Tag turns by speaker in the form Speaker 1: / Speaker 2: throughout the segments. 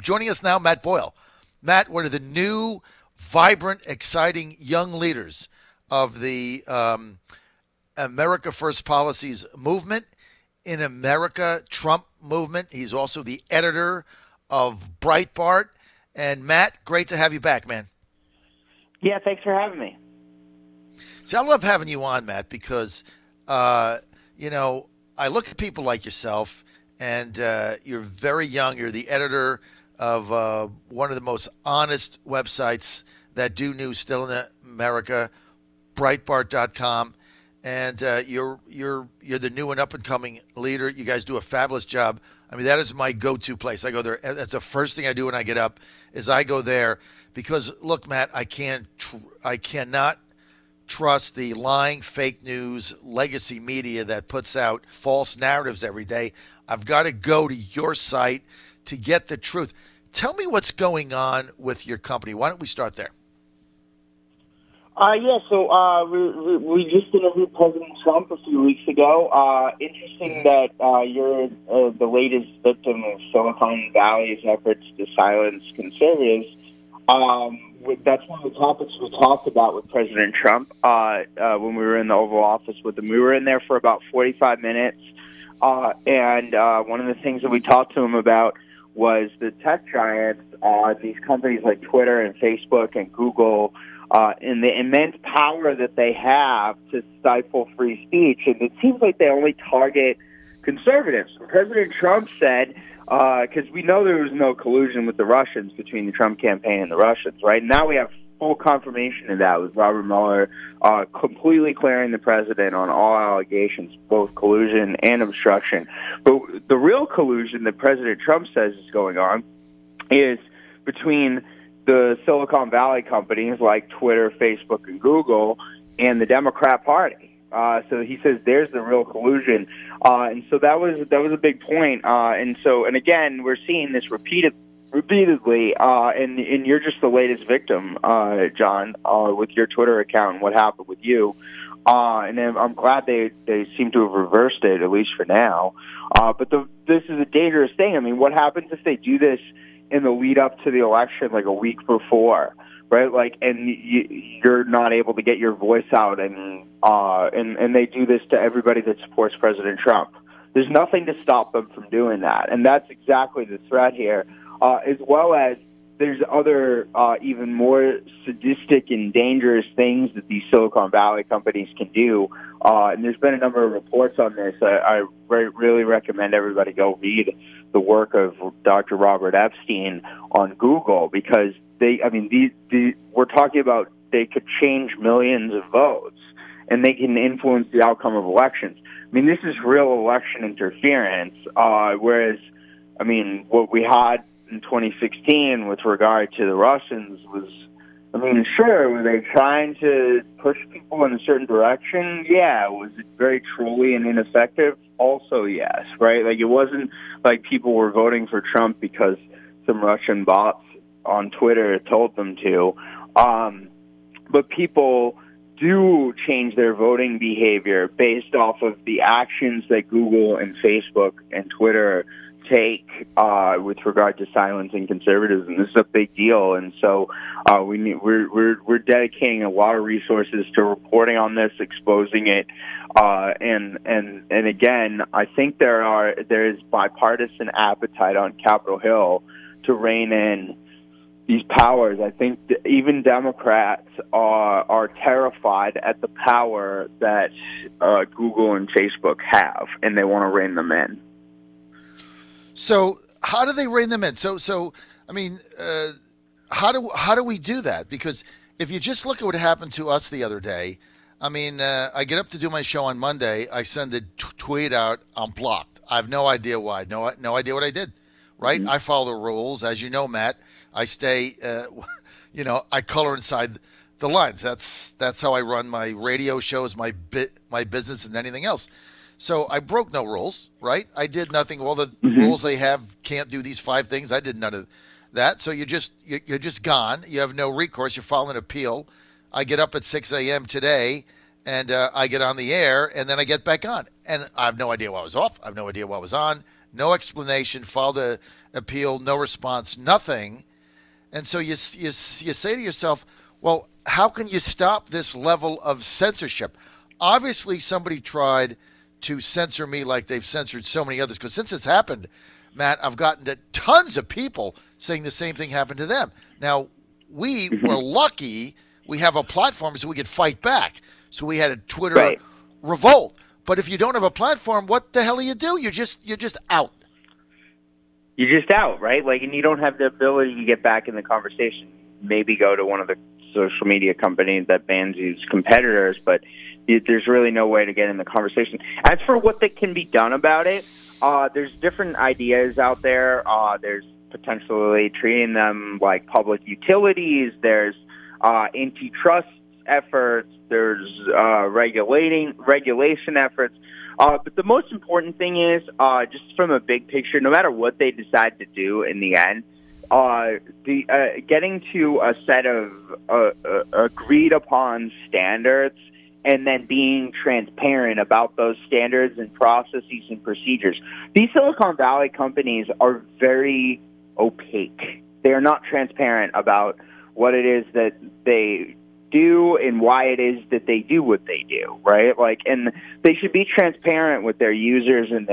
Speaker 1: Joining us now, Matt Boyle. Matt, one of the new, vibrant, exciting young leaders of the America First Policies movement, in America Trump movement. He's also the editor of Breitbart. And Matt, great to have you back, man.
Speaker 2: Yeah, thanks for having me.
Speaker 1: See, I love having you on, Matt, because, I look at people like yourself, and you're very young. You're the editor of one of the most honest websites that do news still in America, Breitbart.com. And you're the new and up-and-coming leader. You guys do a fabulous job. I mean, that is my go-to place. I go there. That's the first thing I do when I get up is I go there because, look, Matt, I cannot trust the lying, fake news, legacy media that puts out false narratives every day. I've got to go to your site to get the truth. Tell me what's going on with your company. Why don't we start there?
Speaker 2: So we just interviewed President Trump a few weeks ago. Interesting that you're the latest victim of Silicon Valley's efforts to silence conservatives. That's one of the topics we talked about with President Trump when we were in the Oval Office with him. We were in there for about 45 minutes, and one of the things that we talked to him about was the tech giants, these companies like Twitter and Facebook and Google, and the immense power that they have to stifle free speech. And it seems like they only target conservatives. President Trump said, because we know there was no collusion with the Russians between the Trump campaign and the Russians, right? Now we have full confirmation of that with Robert Mueller completely clearing the president on all allegations, both collusion and obstruction. But the real collusion that President Trump says is going on is between the Silicon Valley companies like Twitter, Facebook, and Google, and the Democrat Party. So he says there's the real collusion, and so that was a big point. And again, we're seeing this repeatedly, and you're just the latest victim, John, with your Twitter account and what happened with you. And I'm glad they seem to have reversed it, at least for now. But this is a dangerous thing. I mean, what happens if they do this in the lead up to the election, like a week before, right? Like, and you're not able to get your voice out, and they do this to everybody that supports President Trump. There's nothing to stop them from doing that, and that's exactly the threat here. As well as there's other even more sadistic and dangerous things that these Silicon Valley companies can do. And there's been a number of reports on this. I really recommend everybody go read the work of Dr. Robert Epstein on Google, because we're talking about they could change millions of votes and they can influence the outcome of elections. I mean, this is real election interference, whereas, I mean, what we had in 2016 with regard to the Russians was, I mean, sure, were they trying to push people in a certain direction? Yeah. Was it very trolly and ineffective? Also, yes, right? Like, it wasn't like people were voting for Trump because some Russian bots on Twitter told them to. But people do change their voting behavior based off of the actions that Google and Facebook and Twitter take with regard to silencing conservatives, and this is a big deal. And so we're dedicating a lot of resources to reporting on this, exposing it, and again, I think there is bipartisan appetite on Capitol Hill to rein in these powers. I think even Democrats are terrified at the power that Google and Facebook have, and they want to rein them in.
Speaker 1: So how do they rein them in? So I mean, how do we do that? Because if you just look at what happened to us the other day, I mean, I get up to do my show on Monday. I send a tweet out. I'm blocked. I have no idea why. No idea what I did. Right? Mm-hmm. I follow the rules, as you know, Matt. I stay. I color inside the lines. That's how I run my radio shows, my business, and anything else. So I broke no rules, right? I did nothing. All the rules they have, can't do these 5 things. I did none of that. So you're just gone. You have no recourse. You're filing an appeal. I get up at 6 a.m. today, and I get on the air, and then I get back on. And I have no idea why I was off. I have no idea why I was on. no explanation, filed a appeal, no response, nothing. And so you say to yourself, well, how can you stop this level of censorship? Obviously, somebody tried to censor me like they've censored so many others, because since this happened, Matt, I've gotten to tons of people saying the same thing happened to them. Now, we were lucky we have a platform so we could fight back. So we had a Twitter revolt. But if you don't have a platform, what the hell do? You're just out.
Speaker 2: You're just out, right? Like, and you don't have the ability to get back in the conversation. Maybe go to one of the social media companies that bans its competitors, but there's really no way to get in the conversation. As for what that can be done about it, there's different ideas out there. There's potentially treating them like public utilities. There's antitrust efforts. There's regulation efforts. But the most important thing is, just from a big picture, no matter what they decide to do in the end, getting to a set of agreed upon standards and then being transparent about those standards and processes and procedures. These Silicon Valley companies are very opaque. They are not transparent about what it is that they do and why it is that they do what they do, right? Like, and they should be transparent with their users and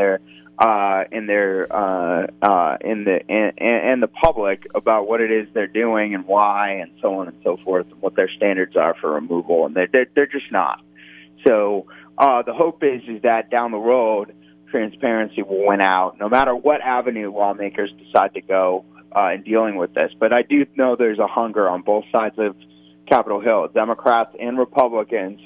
Speaker 2: the public about what it is they're doing and why, and so on and so forth, and what their standards are for removal, and they're just not. So the hope is that down the road, transparency will win out, no matter what avenue lawmakers decide to go in dealing with this. But I do know there's a hunger on both sides of Capitol Hill, Democrats and Republicans,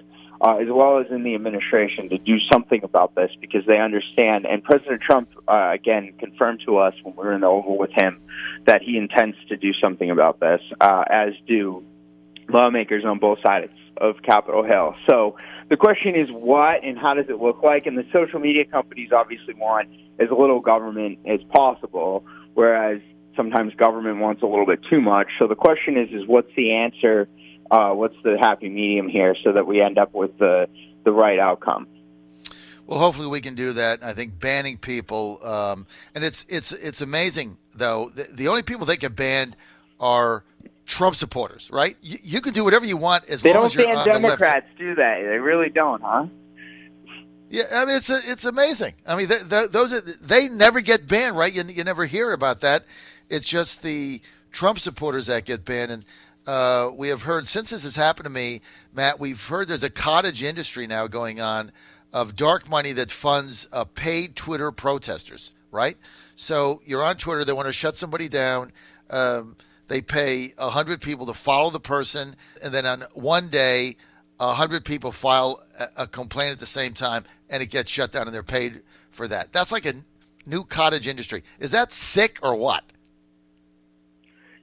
Speaker 2: as well as in the administration, to do something about this, because they understand. And President Trump, again, confirmed to us when we were in the Oval with him that he intends to do something about this, as do lawmakers on both sides of Capitol Hill. So the question is what and how does it look like? And the social media companies obviously want as little government as possible, whereas sometimes government wants a little bit too much. So the question is what's the answer? What's the happy medium here so that we end up with the right outcome?
Speaker 1: Well, hopefully we can do that. I think banning people, and it's amazing though. The only people that get banned are Trump supporters, right? You can do whatever you want as long as you're on the left.
Speaker 2: They don't ban Democrats, do they? They really don't, huh?
Speaker 1: Yeah, I mean it's amazing. I mean they never get banned, right? You never hear about that. It's just the Trump supporters that get banned. And we have heard, since this has happened to me, Matt, we've heard there's a cottage industry now going on of dark money that funds paid Twitter protesters, right? So you're on Twitter, they want to shut somebody down. They pay 100 people to follow the person, and then on one day, 100 people file a complaint at the same time, and it gets shut down, and they're paid for that. That's like a new cottage industry. Is that sick or what?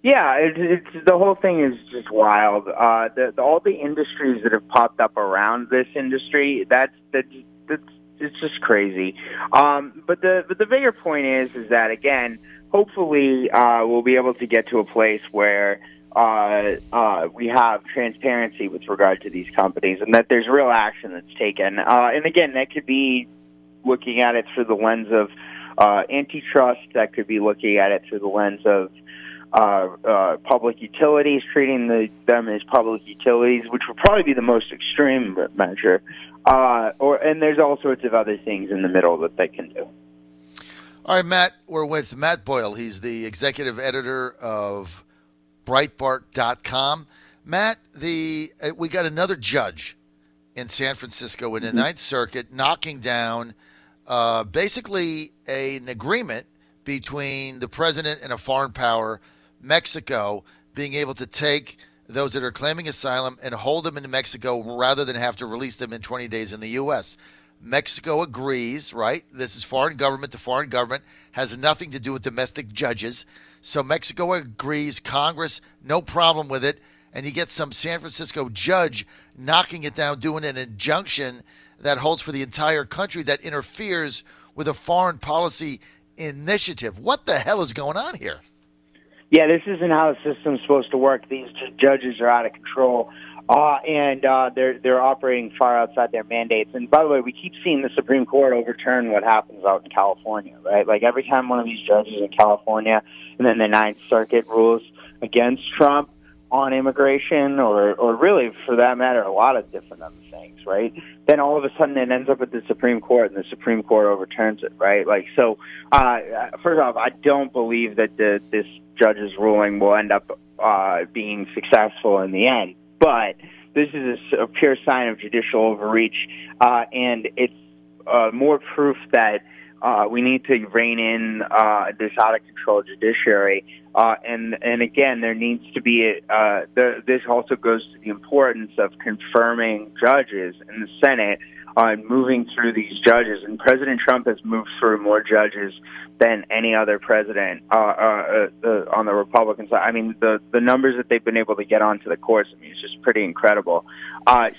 Speaker 2: Yeah, it's the whole thing is just wild. All the industries that have popped up around this industry, that's it's just crazy. But the bigger point is that, again, hopefully we'll be able to get to a place where we have transparency with regard to these companies, and that there's real action that's taken. And again, that could be looking at it through the lens of antitrust. That could be looking at it through the lens of public utilities, treating them as public utilities, which would probably be the most extreme measure. And there's all sorts of other things in the middle that they can do.
Speaker 1: All right, Matt, we're with Matt Boyle. He's the executive editor of Breitbart.com. Matt, we got another judge in San Francisco in the Ninth Circuit knocking down basically an agreement between the president and a foreign power, Mexico, being able to take those that are claiming asylum and hold them in Mexico rather than have to release them in 20 days in the U.S. Mexico agrees, right? This is foreign government. The foreign government has nothing to do with domestic judges. So Mexico agrees, Congress, no problem with it. And you get some San Francisco judge knocking it down, doing an injunction that holds for the entire country that interferes with a foreign policy initiative. What the hell is going on here?
Speaker 2: Yeah, this isn't how the system's supposed to work. These judges are out of control. and they're operating far outside their mandates. And by the way, we keep seeing the Supreme Court overturn what happens out in California, right? Like every time one of these judges in California and then the Ninth Circuit rules against Trump on immigration, or really, for that matter, a lot of different other things, right? Then all of a sudden it ends up at the Supreme Court, and the Supreme Court overturns it, right? Like, so, first off, I don't believe that this judge's ruling will end up being successful in the end, but this is a pure sign of judicial overreach, and it's more proof that we need to rein in this out-of-control judiciary. And again, there needs to be this also goes to the importance of confirming judges in the Senate on moving through these judges. And President Trump has moved through more judges than any other president on the Republican side. I mean, the numbers that they've been able to get onto the courts, I mean, it's just pretty incredible. But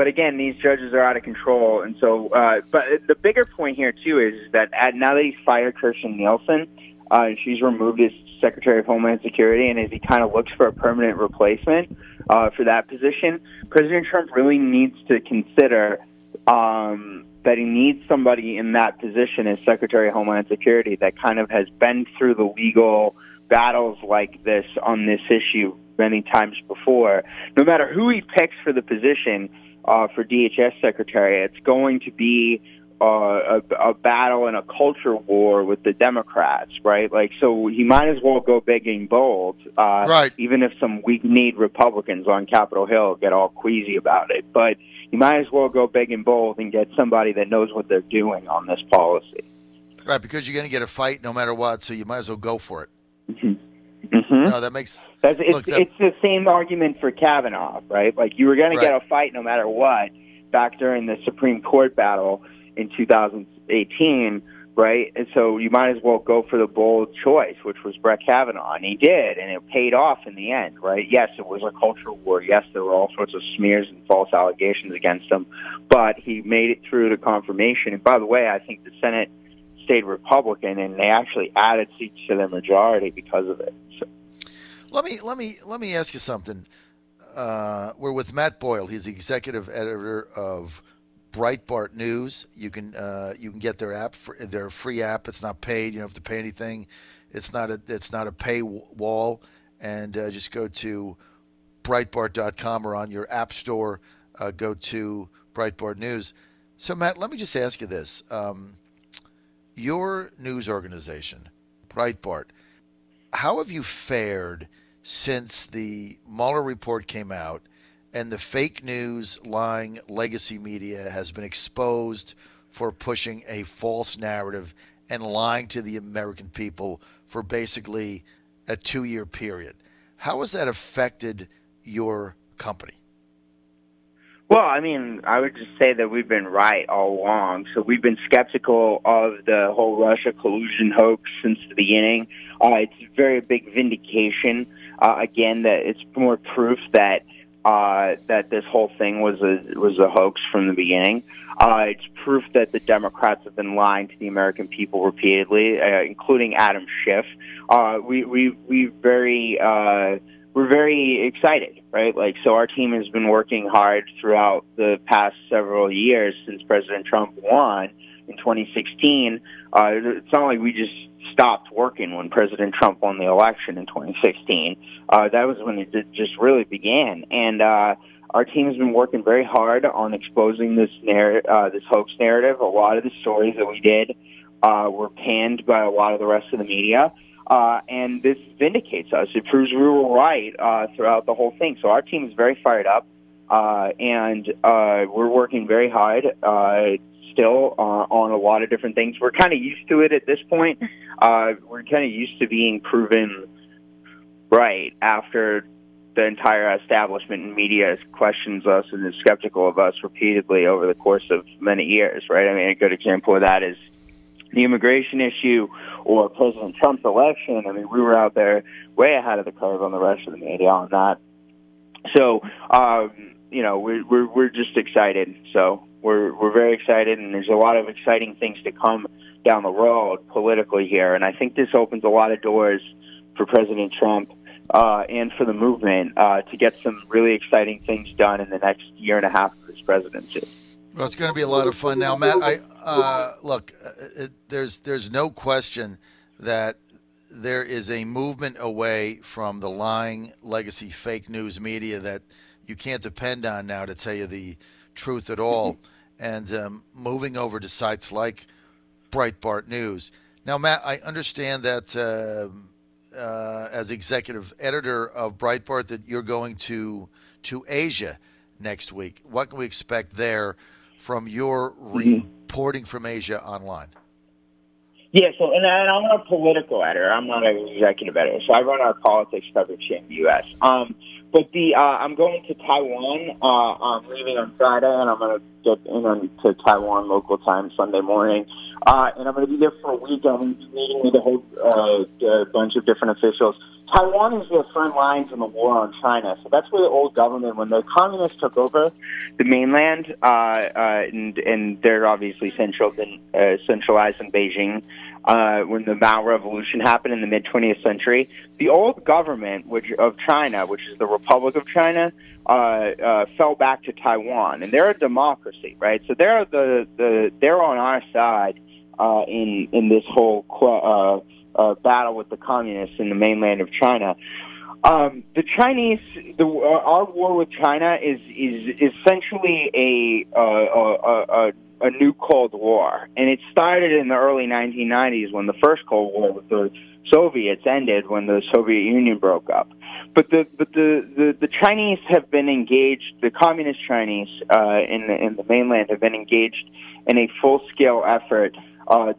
Speaker 2: again, these judges are out of control, and so. But the bigger point here too is that now that he's fired Kirstjen Nielsen, she's removed as Secretary of Homeland Security, and as he kind of looks for a permanent replacement for that position, President Trump really needs to consider that he needs somebody in that position as Secretary of Homeland Security that kind of has been through the legal battles like this on this issue many times before. No matter who he picks for the position for DHS Secretary, it's going to be a battle and a culture war with the Democrats, right? Like, so he might as well go big and bold,
Speaker 1: right?
Speaker 2: Even if some weak-kneed Republicans on Capitol Hill get all queasy about it. But you might as well go big and bold and get somebody that knows what they're doing on this policy.
Speaker 1: Right, because you're going to get a fight no matter what, so you might as well go for it.
Speaker 2: Mm-hmm. Mm-hmm.
Speaker 1: No, that makes...
Speaker 2: It's the same argument for Kavanaugh, right? Like, you were going to get a fight no matter what back during the Supreme Court battle in 2018, right? And so you might as well go for the bold choice, which was Brett Kavanaugh, and he did, and it paid off in the end, right? Yes, it was a cultural war. Yes, there were all sorts of smears and false allegations against him, but he made it through to confirmation. And by the way, I think the Senate stayed Republican, and they actually added seats to their majority because of it. So.
Speaker 1: Let me ask you something. We're with Matt Boyle. He's the executive editor of Breitbart News. You can get their app, their free app. It's not paid. You don't have to pay anything. It's not a paywall. And just go to Breitbart.com or on your app store. Go to Breitbart News. So Matt, let me just ask you this: your news organization, Breitbart, how have you fared since the Mueller report came out and the fake news, lying legacy media has been exposed for pushing a false narrative and lying to the American people for basically a 2-year period? How has that affected your company?
Speaker 2: Well, I mean, I would just say that we've been right all along. So we've been skeptical of the whole Russia collusion hoax since the beginning. It's a very big vindication. Again, that it's more proof that that this whole thing was a hoax from the beginning. It's proof that the Democrats have been lying to the American people repeatedly, including Adam Schiff. We're very excited, right? Like, so our team has been working hard throughout the past several years since President Trump won in 2016. It's not like we just stopped working when President Trump won the election in 2016. That was when it just really began. And our team has been working very hard on exposing this hoax narrative. A lot of the stories that we did were panned by a lot of the rest of the media. And this vindicates us. It proves we were right throughout the whole thing. So our team is very fired up, and we're working very hard still on a lot of different things. We're kind of used to it at this point. We're kind of used to being proven right after the entire establishment and media questions us and is skeptical of us repeatedly over the course of many years, right? I mean, a good example of that is the immigration issue or President Trump's election. I mean, we were out there way ahead of the curve on the rest of the media on that. So, you know, we're just excited. So we're very excited, and there's a lot of exciting things to come down the road politically here. And I think this opens a lot of doors for President Trump and for the movement to get some really exciting things done in the next year and a half of his presidency.
Speaker 1: Well, it's going to be a lot of fun. Now, Matt, look, there's no question that there is a movement away from the lying legacy fake news media that you can't depend on now to tell you the truth at all, and moving over to sites like Breitbart News. Now, Matt, I understand that as executive editor of Breitbart that you're going to Asia next week. What can we expect there from your reporting from Asia online?
Speaker 2: Yeah, so and I'm a political editor. I'm not an executive editor, so I run our politics coverage here in the U.S. But I'm going to Taiwan. I'm leaving on Friday, and I'm going to get to Taiwan local time Sunday morning. And I'm going to be there for a week. I'm going to be meeting with a whole bunch of different officials. Taiwan is the front lines in the war on China. So that's where the old government, when the communists took over the mainland, and they're obviously centralized in Beijing, when the Mao Revolution happened in the mid-20th century, the old government of China, which is the Republic of China, fell back to Taiwan, and they're a democracy, right? So they're on our side in this whole battle with the communists in the mainland of China. The Chinese, our war with China is essentially a new Cold War, and it started in the early 1990s when the first Cold War with the Soviets ended when the Soviet Union broke up. But the Chinese have been engaged. The communist Chinese in the mainland have been engaged in a full-scale effort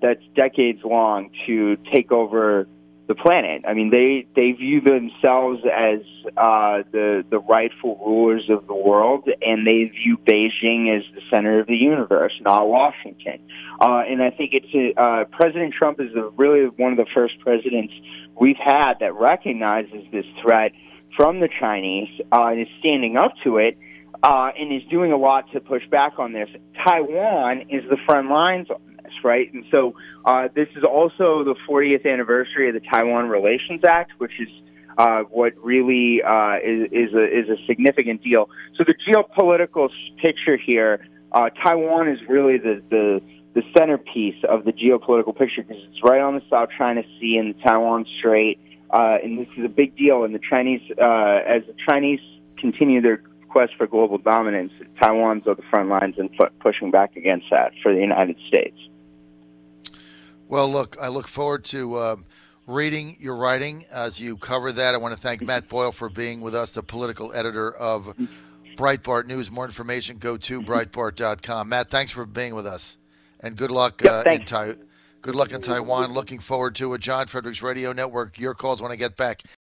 Speaker 2: that's decades long to take over the planet. I mean, they view themselves as the rightful rulers of the world, and they view Beijing as the center of the universe, not Washington. And I think it's President Trump is really one of the first presidents we've had that recognizes this threat from the Chinese and is standing up to it and is doing a lot to push back on this. Taiwan is the front lines on this, right? And so this is also the 40th anniversary of the Taiwan Relations Act, which is what really is a significant deal. So the geopolitical picture here, Taiwan is really the centerpiece of the geopolitical picture because it's right on the South China Sea and the Taiwan Strait, and this is a big deal. And the Chinese, as the Chinese continue their quest for global dominance, Taiwan's on the front lines and pushing back against that for the United States.
Speaker 1: Well, look, I look forward to reading your writing as you cover that. I want to thank Matt Boyle for being with us, the political editor of Breitbart News. More information, go to Breitbart.com. Matt, thanks for being with us, and good luck good luck in Taiwan. Looking forward to it. John Fredericks Radio Network. Your calls when I get back.